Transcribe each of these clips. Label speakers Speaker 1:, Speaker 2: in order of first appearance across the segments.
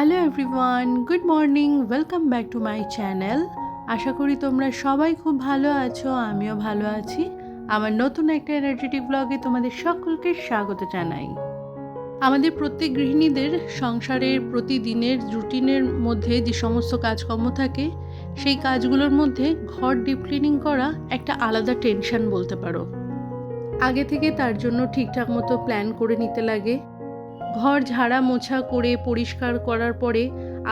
Speaker 1: Hello everyone, good morning, welcome back to my channel. আশা করি তোমরা সবাই খুব ভালো আছো, আমিও ভালো আছি। আমার নতুন একটা এনার্জেটিক ব্লগে তোমাদের সকলকে স্বাগত জানাই। আমাদের প্রত্যেক গৃহিণীদের সংসারের প্রতিদিনের রুটিনের মধ্যে যে সমস্ত কাজকর্ম থাকে, সেই কাজগুলোর মধ্যে ঘর ডিপ ক্লিনিং করা একটা আলাদা টেনশন বলতে পারো। আগে থেকে তার জন্য ঠিকঠাক মতো প্ল্যান করে নিতে লাগে। ঘর ঝাড়া মোছা করে পরিষ্কার করার পরে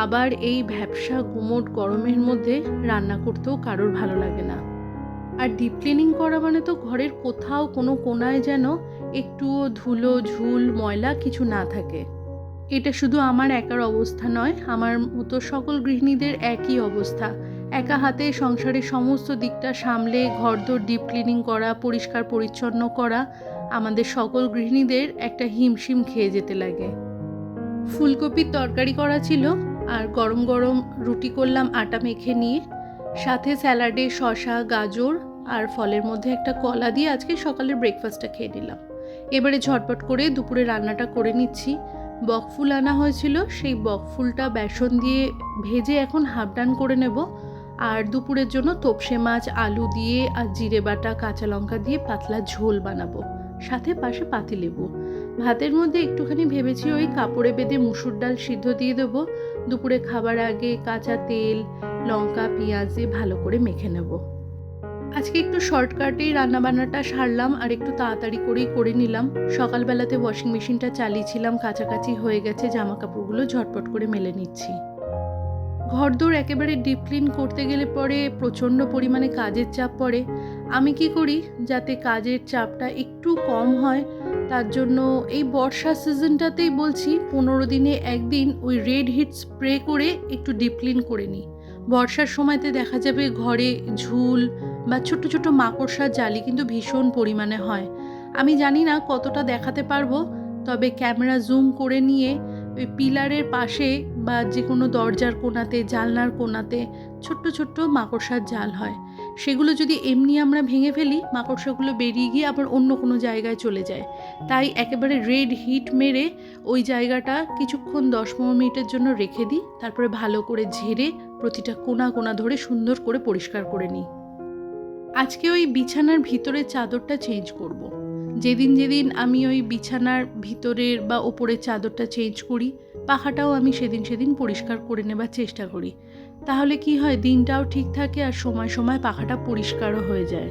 Speaker 1: আবার এই ভ্যাপসা গুমোট গরমের মধ্যে রান্না করতেও কারোর ভালো লাগে না। আর ডিপ ক্লিনিং করা মানে তো ঘরের কোথাও কোনো কোনায় যেন একটুও ধুলো ঝুল ময়লা কিছু না থাকে। এটা শুধু আমার একার অবস্থা নয়, আমার মতো সকল গৃহিণীদের একই অবস্থা। একা হাতে সংসারের সমস্ত দিকটা সামলে ঘরদোর ডিপ ক্লিনিং করা, পরিষ্কার পরিচ্ছন্ন করা আমাদের সকল গৃহিণীদের একটা হিমশিম খেয়ে যেতে লাগে। ফুলকপির তরকারি করা ছিল, আর গরম গরম রুটি করলাম আটা মেখে নিয়ে। সাথে স্যালাডে শসা, গাজর আর ফলের মধ্যে একটা কলা দিয়ে আজকে সকালের ব্রেকফাস্টটা খেয়ে নিলাম। এবারে ঝটপট করে দুপুরে রান্নাটা করে নিচ্ছি। বকফুল আনা হয়েছিল, সেই বকফুলটা বেসন দিয়ে ভেজে এখন হাফ ডান করে নেব। আর দুপুরের জন্য তোপসে মাছ আলু দিয়ে আর জিরে বাটা কাঁচা লঙ্কা দিয়ে পাতলা ঝোল বানাবো, সাথে পাশে পাতিলেবু। ভাতের মধ্যে একটুখানি ভেবেছি ওই কাপড়ে বেঁধে মুসুর ডাল সিদ্ধ দিয়ে দেবো। দুপুরে খাবার আগে কাঁচা তেল, লঙ্কা, পেঁয়াজ দিয়ে ভালো করে মেখে নেব। আজকে একটু শর্টকাটেই রান্নাবান্নাটা সারলাম, আর একটু তাড়াতাড়ি করেই করে নিলাম। সকালবেলাতে ওয়াশিং মেশিনটা চালিয়েছিলাম, কাছাকাছি হয়ে গেছে, জামা কাপড়গুলো ঝটপট করে মেলে নিচ্ছি। ঘরদোর একেবারে ডিপ ক্লিন করতে গেলে পরে প্রচণ্ড পরিমাণে কাজের চাপ পড়ে। আমি কি করি যাতে কাজের চাপটা একটু কম হয়, তার জন্য এই বর্ষা সিজনটাতেই বলছি 15 দিনে একদিন ওই রেড হিট স্প্রে করে একটু ডিপ ক্লিন করে নিই। বর্ষার সময়তে দেখা যাবে ঘরে ঝুল বা ছোট ছোট মাকড়সার জালি কিন্তু ভীষণ পরিমাণে হয়। আমি জানি না কতটা দেখাতে পারবো, তবে ক্যামেরা জুম করে নিয়ে ওই পিলারের পাশে বা যে কোনো দরজার কোণাতে, জানলার কোণাতে ছোট্ট ছোট্ট মাকড়সার জাল হয়। সেগুলো যদি এমনি আমরা ভেঙে ফেলি, মাকড়সাগুলো বেরিয়ে গিয়ে আবার অন্য কোনো জায়গায় চলে যায়। তাই একেবারে রেড হিট মেরে ওই জায়গাটা কিছুক্ষণ 10-15 মিনিটের জন্য রেখে দিই। তারপরে ভালো করে ঝেড়ে প্রতিটা কোণা কোণা ধরে সুন্দর করে পরিষ্কার করে নিই। আজকে ওই বিছানার ভিতরের চাদরটা চেঞ্জ করব। যেদিন যেদিন আমি ওই বিছানার ভিতরের বা ওপরের চাদরটা চেঞ্জ করি, পাখাটাও আমি সেদিন সেদিন পরিষ্কার করে নেবার চেষ্টা করি। তাহলে কি হয়, দিনটাও ঠিক থাকে আর সময় সময় পাখাটা পরিষ্কারও হয়ে যায়।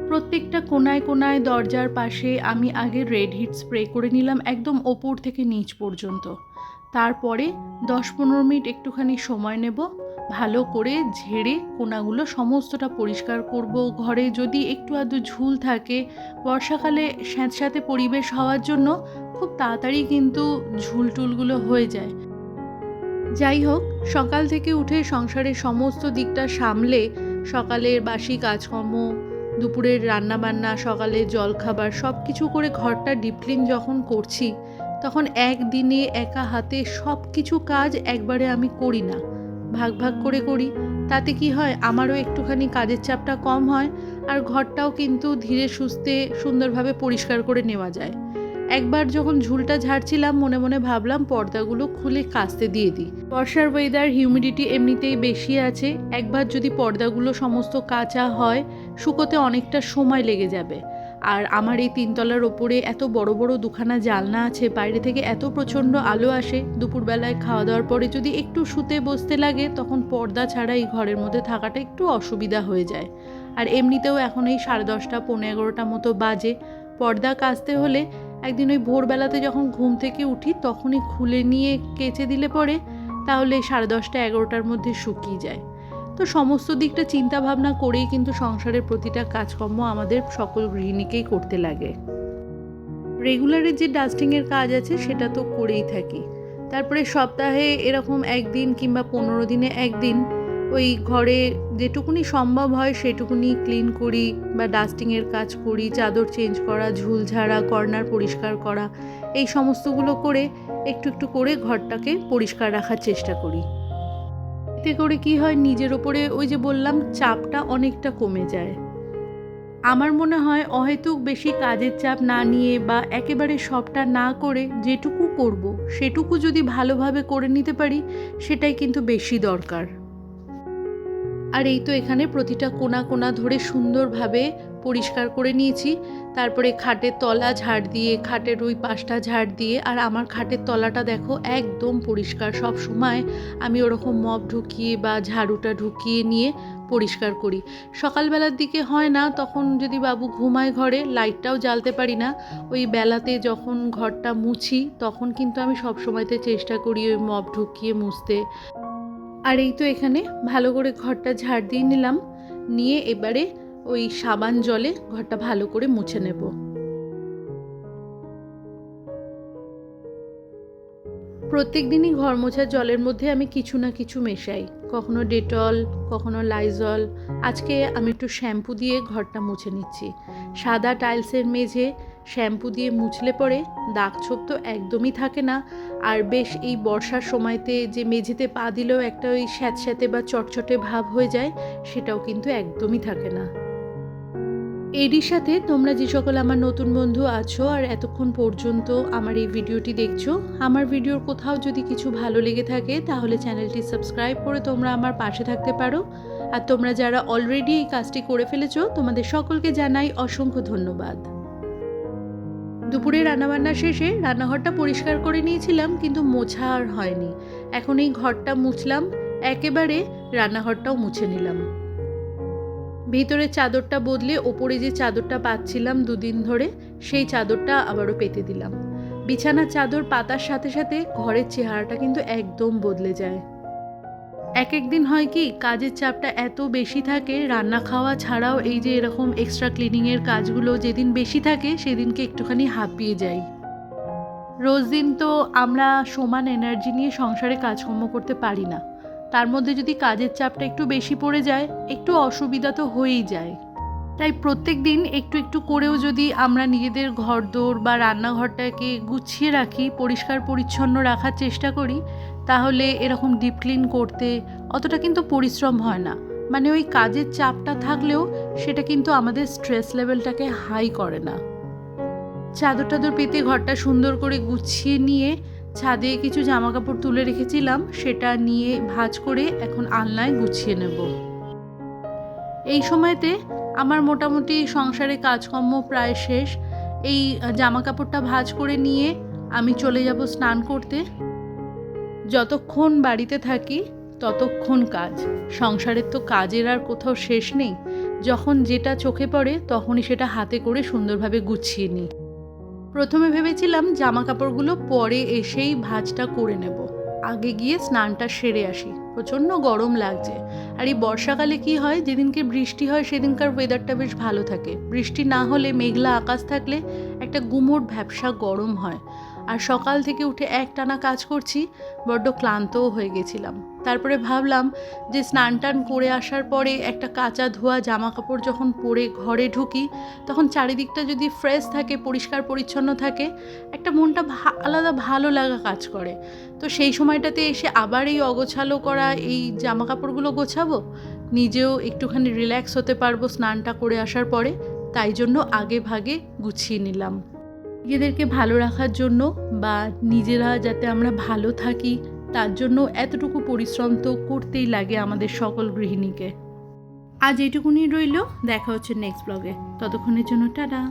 Speaker 1: প্রত্যেকটা কোনায় কোনায় দরজার পাশে আমি আগে রেড হিট স্প্রে করে নিলাম, একদম ওপর থেকে নিচ পর্যন্ত। তারপরে 10-15 মিনিট একটুখানি সময় নেব, ভালো করে ঝেড়ে কোনাগুলো সমস্তটা পরিষ্কার করব। ঘরে যদি একটু আধটু ঝুল থাকে, বর্ষাকালে স্যাঁতস্যাঁতে পরিবেশ হওয়ার জন্য খুব তাড়াতাড়ি কিন্তু ঝুল টুলগুলো হয়ে যায়। যাই হোক, সকাল থেকে উঠে সংসারের সমস্ত দিকটা সামলে সকালের বাসি কাজকর্ম, দুপুরের রান্নাবান্না, সকালের জলখাবার সব কিছু করে ঘরটা ডিপ ক্লিন যখন করছি, তখন একদিনে একা হাতে সব কিছু কাজ একবারে আমি করি না, ভাগ ভাগ করে করি। তাতে কি হয়, আমারও একটুখানি কাজের চাপটা কম হয়, আর ঘরটাও কিন্তু ধীরে সুস্থে সুন্দরভাবে পরিষ্কার করে নেওয়া যায়। একবার যখন ঝুলটা ঝাড়ছিলাম, মনে মনে ভাবলাম পর্দাগুলো খুলে কাচতে দিয়ে দিই। বর্ষার ওয়েদার, হিউমিডিটি এমনিতেই বেশি আছে, একবার যদি পর্দাগুলো সমস্ত কাচা হয়, শুকোতে অনেকটা সময় লেগে যাবে। আর আমার এই 3 তলার ওপরে এত বড় বড় দুখানা জানলা আছে, বাইরে থেকে এত প্রচণ্ড আলো আসে। দুপুরবেলায় খাওয়া দাওয়ার পরে যদি একটু শুতে বসতে লাগে, তখন পর্দা ছাড়া এই ঘরের মধ্যে থাকাটা একটু অসুবিধা হয়ে যায়। আর এমনিতেও এখন এই 10:30, 11:15 মতো বাজে। পর্দা কাচতে হলে একদিন ওই ভোরবেলাতে যখন ঘুম থেকে উঠি তখনই খুলে নিয়ে কেচে দিলে পরে তাহলে 10:30, 11টার মধ্যে শুকিয়ে যায়। তো সমস্ত দিকটা চিন্তা ভাবনা করেই কিন্তু সংসারের প্রতিটা কাজকর্ম আমাদের সকল গৃহিণীকেই করতে লাগে। রেগুলারের যে ডাস্টিংয়ের কাজ আছে সেটা তো করেই থাকি। তারপরে সপ্তাহে এরকম একদিন কিংবা 15 দিনে একদিন ওই ঘরে যেটুকুনি সম্ভব হয় সেটুকুনি ক্লিন করি বা ডাস্টিংয়ের কাজ করি, চাদর চেঞ্জ করা, ঝুল ঝাড়া, কর্নার পরিষ্কার করা, এই সমস্তগুলো করে একটু একটু করে ঘরটাকে পরিষ্কার রাখার চেষ্টা করি। এতে করে কি হয়, নিজের ওপরে ওই যে বললাম চাপটা অনেকটা কমে যায়। আমার মনে হয় অহেতুক বেশি কাজের চাপ না নিয়ে বা একেবারে সবটা না করে যেটুকু করব সেটুকু যদি ভালোভাবে করে নিতে পারি সেটাই কিন্তু বেশি দরকার। আর এই তো এখানে প্রতিটা কোণা কোণা ধরে সুন্দরভাবে পরিষ্কার করে নিয়েছি। তারপরে খাটের তলা ঝাড় দিয়ে, খাটের ওই পাশটা ঝাড় দিয়ে, আর আমার খাটের তলাটা দেখো একদম পরিষ্কার। সব সময় আমি ওরকম মপ ঢুকিয়ে বা ঝাড়ুটা ঢুকিয়ে নিয়ে পরিষ্কার করি। সকালবেলার দিকে হয় না, তখন যদি বাবু ঘুমায় ঘরে, লাইটটাও জ্বালতে পারি না। ওই বেলাতে যখন ঘরটা মুছি তখন কিন্তু আমি সব সময়তে চেষ্টা করি ওই মপ ঢুকিয়ে মুছতে। আর এই তো এখানে ভালো করে ঘরটা ঝাড় দিয়ে নিলাম, নিয়ে এবারে ওই সাবান জলে ঘরটা ভালো করে মুছে নেব। প্রত্যেক দিনই ঘর মোছার জলের মধ্যে আমি কিছু না কিছু মেশাই, কখনো ডেটল, কখনো লাইজল। আজকে আমি একটু শ্যাম্পু দিয়ে ঘরটা মুছে নিচ্ছি। সাদা টাইলসের মেঝে শ্যাম্পু দিয়ে মুছলে পরে দাগ ছোপ তো একদমই থাকে না। আর বেশ এই বর্ষার সময়তে যে মেঝেতে পা দিলেও একটা ওই স্যাঁতস্যাঁতে বা চটচটে ভাব হয়ে যায়, সেটাও কিন্তু একদমই থাকে না। এরই সাথে তোমরা যে সকল আমার নতুন বন্ধু আছো আর এতক্ষণ পর্যন্ত আমার এই ভিডিওটি দেখছো, আমার ভিডিওর কোথাও যদি কিছু ভালো লেগে থাকে তাহলে চ্যানেলটি সাবস্ক্রাইব করে তোমরা আমার পাশে থাকতে পারো। আর তোমরা যারা অলরেডি এই কাজটি করে ফেলেছো তোমাদের সকলকে জানাই অসংখ্য ধন্যবাদ। দুপুরে রান্নাবান্না শেষে রান্নাঘরটা পরিষ্কার করে নিয়েছিলাম, কিন্তু মোছা আর হয়নি। এখন এই ঘরটা মুছলাম, একেবারে রান্নাঘরটাও মুছে নিলাম। ভিতরের চাদরটা বদলে ওপরে যে চাদরটা পাচ্ছিলাম দুদিন ধরে, সেই চাদরটা আবারও পেতে দিলাম। বিছানার চাদর পাতার সাথে সাথে ঘরের চেহারাটা কিন্তু একদম বদলে যায়। এক একদিন হয় কি, কাজের চাপটা এত বেশি থাকে, রান্না খাওয়া ছাড়াও এই যে এরকম এক্সট্রা ক্লিনিংয়ের কাজগুলো যেদিন বেশি থাকে সেদিনকে একটুখানি হাঁপিয়ে যাই। রোজ দিন তো আমরা সমান এনার্জি নিয়ে সংসারে কাজকর্ম করতে পারি না, তার মধ্যে যদি কাজের চাপটা একটু বেশি পড়ে যায় একটু অসুবিধা তো হয়েই যায়। তাই প্রত্যেক দিন একটু একটু করেও যদি আমরা নিজেদের ঘরদোর বা রান্নাঘরটাকে গুছিয়ে রাখি, পরিষ্কার পরিচ্ছন্ন রাখার চেষ্টা করি, তাহলে এরকম ডিপ ক্লিন করতে অতটা কিন্তু পরিশ্রম হয় না। মানে ওই কাজের চাপটা থাকলেও সেটা কিন্তু আমাদের স্ট্রেস লেভেলটাকে হাই করে না। চাদর টাদর পেতে ঘরটা সুন্দর করে গুছিয়ে নিয়ে ছাদে কিছু জামা কাপড় তুলে রেখেছিলাম, সেটা নিয়ে ভাঁজ করে এখন আলনায় গুছিয়ে নেব। এই সময়তে আমার মোটামুটি সংসারে কাজকর্ম প্রায় শেষ। এই জামা কাপড়টা ভাঁজ করে নিয়ে আমি চলে যাব স্নান করতে। যতক্ষণ বাড়িতে থাকি ততক্ষণ কাজ, সংসারের তো কাজের আর কোথাও শেষ নেই। যখন যেটা চোখে পড়ে তখনই সেটা হাতে করে সুন্দরভাবে গুছিয়ে নিই। প্রথমে ভেবেছিলাম জামা কাপড়গুলো পরে এসেই ভাঁজটা করে নেব, আগে গিয়ে স্নানটা সেরে আসি, প্রচণ্ড গরম লাগছে। আর এই বর্ষাকালে কি হয়, যেদিনকে বৃষ্টি হয় সেদিনকার ওয়েদারটা বেশ ভালো থাকে, বৃষ্টি না হলে মেঘলা আকাশ থাকলে একটা গুমোট ভ্যাপসা গরম হয়। আর সকাল থেকে উঠে একটানা কাজ করছি, বড্ড ক্লান্তও হয়ে গেছিলাম। তারপরে ভাবলাম যে স্নান টান করে আসার পরে একটা কাঁচা ধোয়া জামা কাপড় যখন পরে ঘরে ঢুকি, তখন চারিদিকটা যদি ফ্রেশ থাকে, পরিষ্কার পরিচ্ছন্ন থাকে, একটা মনটা আলাদা ভালো লাগা কাজ করে। তো সেই সময়টাতে এসে আবার এই অগোছালো করা এই জামা কাপড়গুলো গোছাবো, নিজেও একটুখানি রিল্যাক্স হতে পারবো স্নানটা করে আসার পরে। তাই জন্য আগে ভাগে গুছিয়ে নিলাম। নিজেদেরকে ভালো রাখার জন্য বা নিজেরা যাতে আমরা ভালো থাকি তার জন্য এতটুকু পরিশ্রম তো করতেই লাগে আমাদের সকল গৃহিণীকে। আজ এইটুকুনি রইল, দেখা হচ্ছে নেক্সট ব্লগে। ততক্ষণের জন্য টাটা।